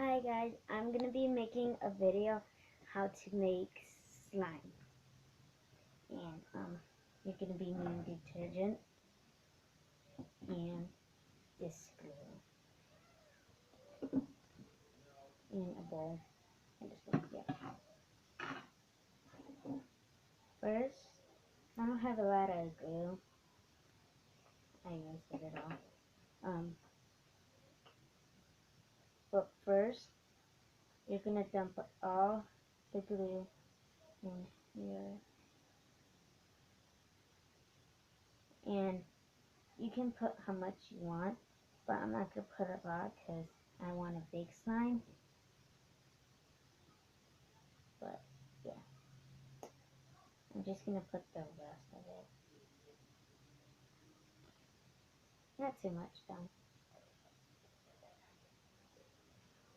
Hi guys, I'm gonna be making a video how to make slime, and you're gonna be needing detergent and this glue in a bowl. And just like First, I don't have a lot of glue. I used it all. But first, you're gonna dump all the glue in here, and you can put how much you want, but I'm not gonna put a lot because I want a big slime. But yeah, I'm just gonna put the rest of it. Not too much though.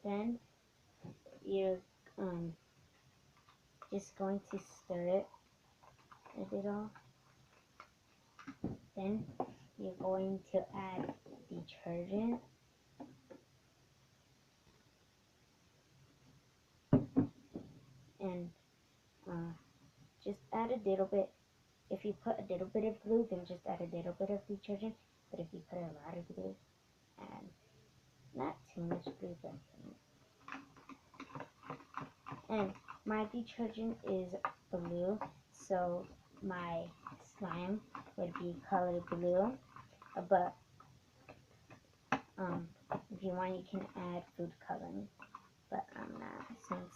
Then you're just going to stir it a little. Then you're going to add detergent. And just add a little bit. If you put a little bit of glue, then just add a little bit of detergent. But if you put a lot of glue, add not too much glue, but and my detergent is blue, so my slime would be colored blue. But if you want, you can add food coloring, but I'm not, since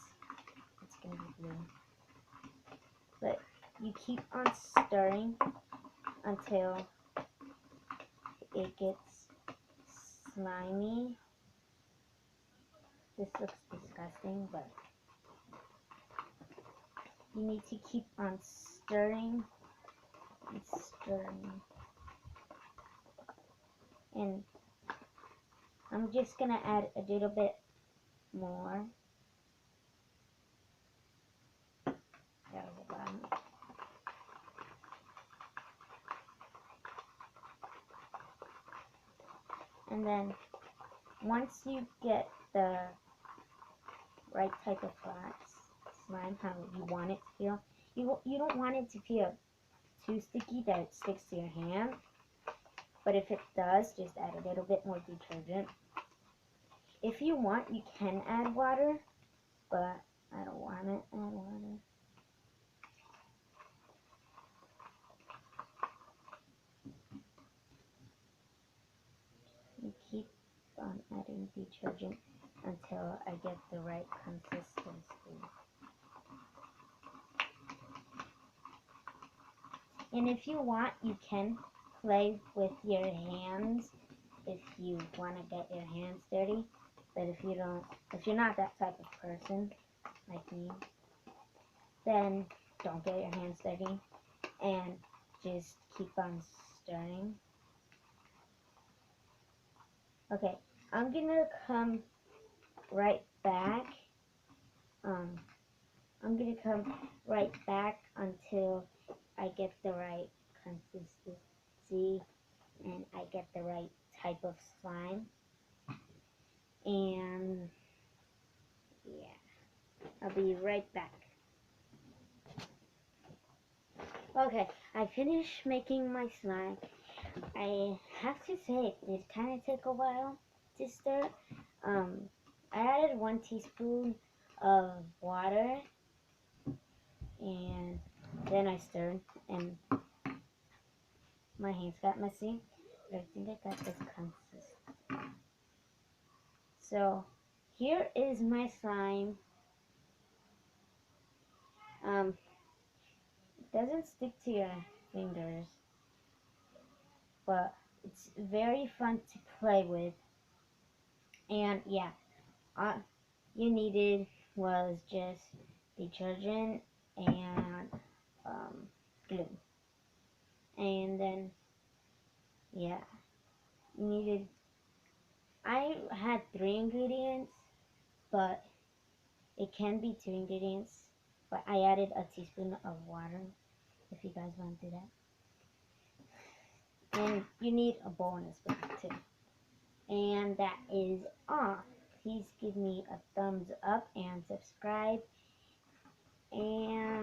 it's gonna be blue. But you keep on stirring until it gets slimy. This looks disgusting, but you need to keep on stirring and stirring. And I'm just gonna add a little bit more. And then once you get the right type of slime, how you want it to feel, you don't want it to feel too sticky that it sticks to your hand. But if it does, just add a little bit more detergent. If you want, you can add water, but I don't want to add water. You keep on adding detergent until I get the right consistency. And if you want, you can play with your hands if you want to get your hands dirty. But if you're not that type of person like me, then don't get your hands dirty and just keep on stirring. Okay, I'm gonna come right back. I'm gonna come right back until I get the right consistency and I get the right type of slime. And yeah, I'll be right back. Okay, I finished making my slime. I have to say it did kind of take a while to stir. I added 1 teaspoon of water and then I stirred and my hands got messy, but I think I got this consistency. So here is my slime. It doesn't stick to your fingers, but it's very fun to play with. And yeah, all you needed was just detergent and glue. And then yeah, you needed, I had 3 ingredients, but it can be 2 ingredients, but I added a teaspoon of water if you guys want to do that. And you need a bowl and a spoon too. And that is all. please give me a thumbs up and subscribe. And